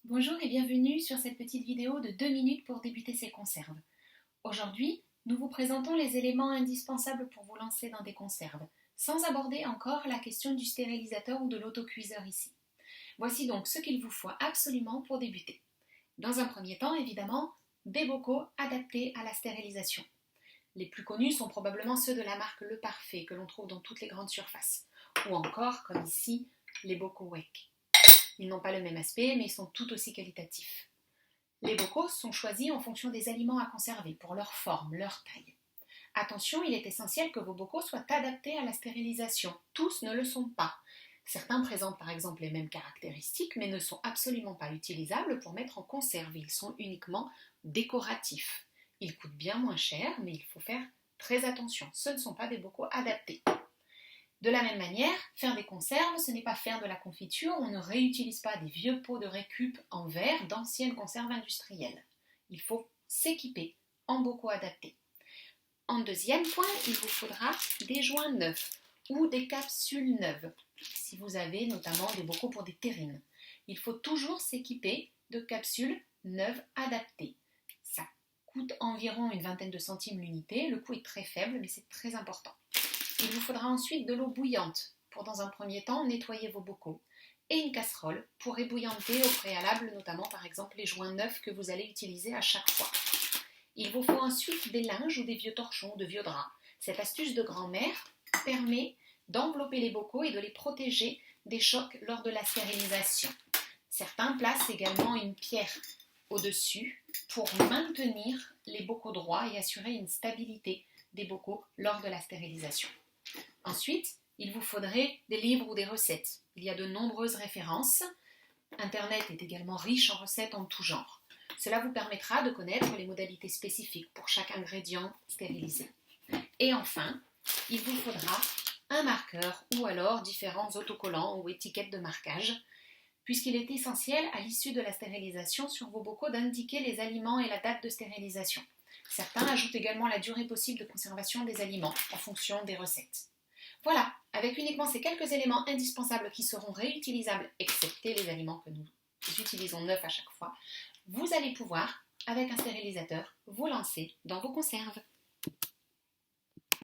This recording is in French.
Bonjour et bienvenue sur cette petite vidéo de 2 minutes pour débuter ses conserves. Aujourd'hui, nous vous présentons les éléments indispensables pour vous lancer dans des conserves, sans aborder encore la question du stérilisateur ou de l'autocuiseur ici. Voici donc ce qu'il vous faut absolument pour débuter. Dans un premier temps, évidemment, des bocaux adaptés à la stérilisation. Les plus connus sont probablement ceux de la marque Le Parfait que l'on trouve dans toutes les grandes surfaces, ou encore, comme ici, les bocaux Weck. Ils n'ont pas le même aspect, mais ils sont tout aussi qualitatifs. Les bocaux sont choisis en fonction des aliments à conserver, pour leur forme, leur taille. Attention, il est essentiel que vos bocaux soient adaptés à la stérilisation. Tous ne le sont pas. Certains présentent par exemple les mêmes caractéristiques, mais ne sont absolument pas utilisables pour mettre en conserve. Ils sont uniquement décoratifs. Ils coûtent bien moins cher, mais il faut faire très attention. Ce ne sont pas des bocaux adaptés. De la même manière, faire des conserves, ce n'est pas faire de la confiture, on ne réutilise pas des vieux pots de récup en verre d'anciennes conserves industrielles. Il faut s'équiper en bocaux adaptés. En deuxième point, il vous faudra des joints neufs ou des capsules neuves, si vous avez notamment des bocaux pour des terrines. Il faut toujours s'équiper de capsules neuves adaptées. Ça coûte environ une vingtaine de centimes l'unité, le coût est très faible mais c'est très important. Il vous faudra ensuite de l'eau bouillante pour, dans un premier temps, nettoyer vos bocaux et une casserole pour ébouillanter au préalable, notamment par exemple les joints neufs que vous allez utiliser à chaque fois. Il vous faut ensuite des linges ou des vieux torchons, de vieux draps. Cette astuce de grand-mère permet d'envelopper les bocaux et de les protéger des chocs lors de la stérilisation. Certains placent également une pierre au-dessus pour maintenir les bocaux droits et assurer une stabilité des bocaux lors de la stérilisation. Ensuite, il vous faudrait des livres ou des recettes. Il y a de nombreuses références. Internet est également riche en recettes en tout genre. Cela vous permettra de connaître les modalités spécifiques pour chaque ingrédient stérilisé. Et enfin, il vous faudra un marqueur ou alors différents autocollants ou étiquettes de marquage, puisqu'il est essentiel à l'issue de la stérilisation sur vos bocaux d'indiquer les aliments et la date de stérilisation. Certains ajoutent également la durée possible de conservation des aliments en fonction des recettes. Voilà, avec uniquement ces quelques éléments indispensables qui seront réutilisables, excepté les aliments que nous utilisons neufs à chaque fois, vous allez pouvoir, avec un stérilisateur, vous lancer dans vos conserves.